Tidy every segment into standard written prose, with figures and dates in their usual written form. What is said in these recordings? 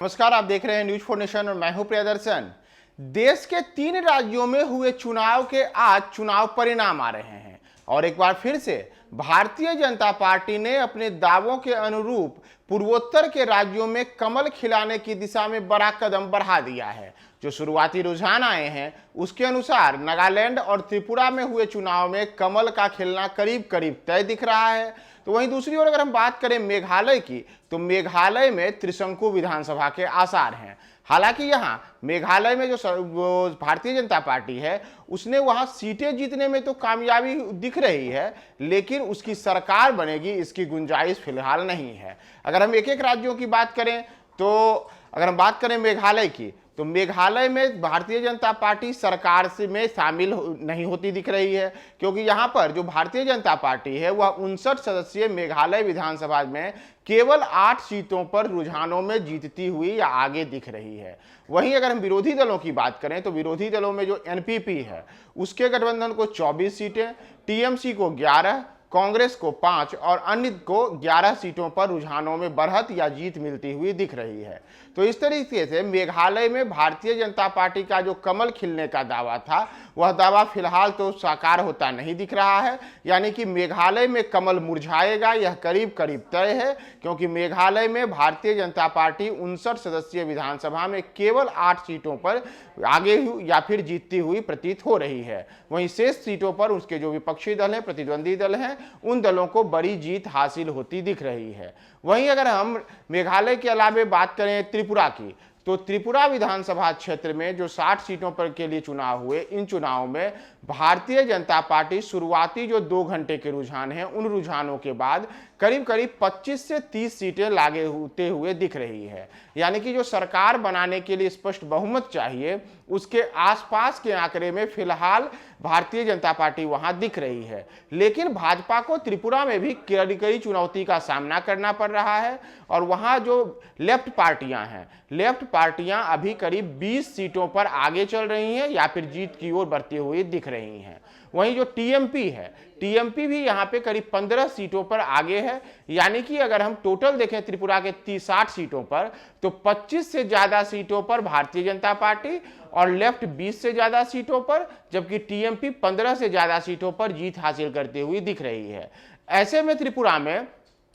नमस्कार, आप देख रहे हैं न्यूज फॉर नेशन और मैं हूं प्रियदर्शन। देश के 3 राज्यों में हुए चुनाव के आज चुनाव परिणाम आ रहे हैं और एक बार फिर से भारतीय जनता पार्टी ने अपने दावों के अनुरूप पूर्वोत्तर के राज्यों में कमल खिलाने की दिशा में बड़ा कदम बढ़ा दिया है। जो शुरुआती रुझान आए हैं उसके अनुसार नागालैंड और त्रिपुरा में हुए चुनाव में कमल का खिलना करीब करीब तय दिख रहा है। तो वहीं दूसरी ओर अगर हम बात करें मेघालय की, तो मेघालय में त्रिशंकु विधानसभा के आसार हैं। हालांकि यहाँ मेघालय में जो भारतीय जनता पार्टी है उसने वहां सीटें जीतने में तो कामयाबी दिख रही है, लेकिन उसकी सरकार बनेगी इसकी गुंजाइश फिलहाल नहीं है। अगर हम एक एक राज्यों की बात करें तो अगर हम बात करें मेघालय की, तो मेघालय में भारतीय जनता पार्टी सरकार से में शामिल नहीं होती दिख रही है, क्योंकि यहां पर जो भारतीय जनता पार्टी है वह 59 सदस्यीय मेघालय विधानसभा में केवल 8 सीटों पर रुझानों में जीतती हुई या आगे दिख रही है। वहीं अगर हम विरोधी दलों की बात करें तो विरोधी दलों में जो एनपीपी है उसके गठबंधन को 24 सीटें, टीएमसी को 11, कांग्रेस को 5 और अन्य को 11 सीटों पर रुझानों में बढ़त या जीत मिलती हुई दिख रही है। तो इस तरीके से मेघालय में भारतीय जनता पार्टी का जो कमल खिलने का दावा था वह दावा फिलहाल तो साकार होता नहीं दिख रहा है, यानी कि मेघालय में कमल मुरझाएगा यह करीब करीब तय है, क्योंकि मेघालय में भारतीय जनता पार्टी 59 सदस्यीय विधानसभा में केवल 8 सीटों पर आगे या फिर जीतती हुई प्रतीत हो रही है। वहीं शेष सीटों पर उसके जो विपक्षी दल हैं, प्रतिद्वंदी दल हैं, उन दलों को बड़ी जीत हासिल होती दिख रही है। वहीं अगर हम मेघालय के अलावे बात करें त्रिपुरा की, तो त्रिपुरा विधानसभा क्षेत्र में जो 60 सीटों पर के लिए चुनाव हुए, इन चुनावों में भारतीय जनता पार्टी शुरुआती जो 2 घंटे के रुझान हैं उन रुझानों के बाद करीब करीब 25 से 30 सीटें लागे होते हुए दिख रही है। यानी कि जो सरकार बनाने के लिए स्पष्ट बहुमत चाहिए उसके आसपास के आंकड़े में फिलहाल भारतीय जनता पार्टी वहां दिख रही है। लेकिन भाजपा को त्रिपुरा में भी कड़ी चुनौती का सामना करना पड़ रहा है और वहां जो लेफ्ट पार्टियां हैं, लेफ्ट पार्टियां अभी करीब 20 सीटों पर आगे चल रही हैं या फिर जीत की ओर बढ़ती हुई दिख रही हैं। वहीं जो टीएमपी है, टीएमपी भी यहाँ पे करीब 15 सीटों पर आगे है। यानी कि अगर हम टोटल देखें त्रिपुरा के 60 सीटों पर, तो 25 से ज्यादा सीटों पर भारतीय जनता पार्टी और लेफ्ट 20 से ज्यादा सीटों पर, जबकि टीएमपी 15 से ज्यादा सीटों पर जीत हासिल करती हुई दिख रही है। ऐसे में त्रिपुरा में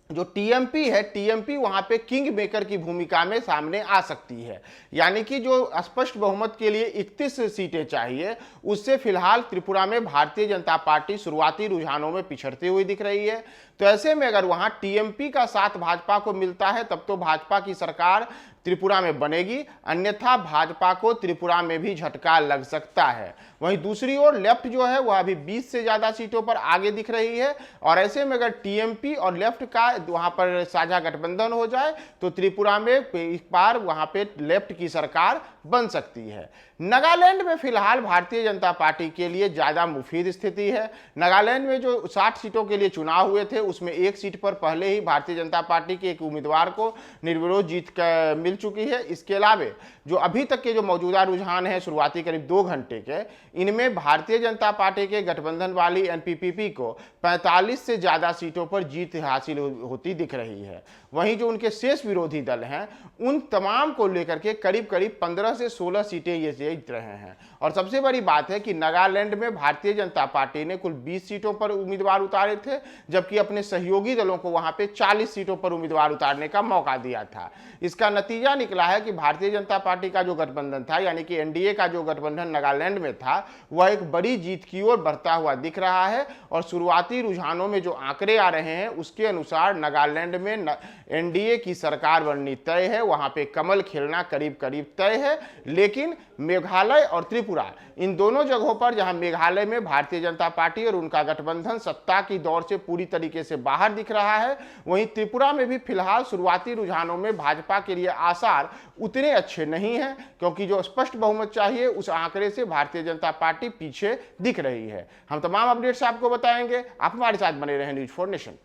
जो टीएमपी है, टीएमपी वहां पे किंग मेकर की भूमिका में सामने आ सकती है। यानी कि जो स्पष्ट बहुमत के लिए 31 सीटें चाहिए उससे फिलहाल त्रिपुरा में भारतीय जनता पार्टी शुरुआती रुझानों में पिछड़ती हुई दिख रही है। तो ऐसे में अगर वहां टीएमपी का साथ भाजपा को मिलता है तब तो भाजपा की सरकार त्रिपुरा में बनेगी, अन्यथा भाजपा को त्रिपुरा में भी झटका लग सकता है। वहीं दूसरी ओर लेफ्ट जो है वह अभी 20 से ज्यादा सीटों पर आगे दिख रही है और ऐसे में अगर टीएमपी और लेफ्ट का वहां पर साझा गठबंधन हो जाए तो त्रिपुरा में एक बार वहां पे लेफ्ट की सरकार बन सकती है। नागालैंड में फिलहाल भारतीय जनता पार्टी के लिए ज्यादा मुफीद स्थिति है। नागालैंड में जो 60 सीटों के लिए चुनाव हुए थे उसमें एक सीट पर पहले ही भारतीय जनता पार्टी के एक उम्मीदवार को निर्विरोध जीत मिल चुकी है। इसके अलावे जो अभी तक के जो मौजूदा रुझान है शुरुआती करीब 2 घंटे के, इनमें भारतीय जनता पार्टी के गठबंधन वाली एनपीपी को 45 से ज्यादा सीटों पर जीत हासिल होती दिख रही है। वहीं जो उनके शेष विरोधी दल हैं उन तमाम को लेकर के करीब करीब 15 से 16 सीटें ये जीत रहे हैं। और सबसे बड़ी बात है कि नागालैंड में भारतीय जनता पार्टी ने कुल 20 सीटों पर उम्मीदवार उतारे थे, जबकि अपने सहयोगी दलों को वहां पे 40 सीटों पर उम्मीदवार उतारने का मौका दिया था। इसका नतीजा निकला है कि भारतीय जनता पार्टी का जो गठबंधन था, यानी कि एनडीए का जो गठबंधन नागालैंड में था, वह एक बड़ी जीत की ओर बढ़ता हुआ दिख रहा है। और शुरुआती रुझानों में जो आंकड़े आ रहे हैं उसके अनुसार नागालैंड में एनडीए की सरकार बननी तय है, वहां पे कमल खिलना करीब करीब तय है। लेकिन मेघालय और त्रिपुरा, इन दोनों जगहों पर जहां मेघालय में भारतीय जनता पार्टी और उनका गठबंधन सत्ता की दौड़ से पूरी तरीके से बाहर दिख रहा है, वहीं त्रिपुरा में भी फिलहाल शुरुआती रुझानों में भाजपा के लिए आसार उतने अच्छे नहीं हैं, क्योंकि जो स्पष्ट बहुमत चाहिए उस आंकड़े से भारतीय जनता पार्टी पीछे दिख रही है। हम तमाम अपडेट्स आपको बताएंगे, आप हमारे साथ बने रहें न्यूज फॉर नेशन।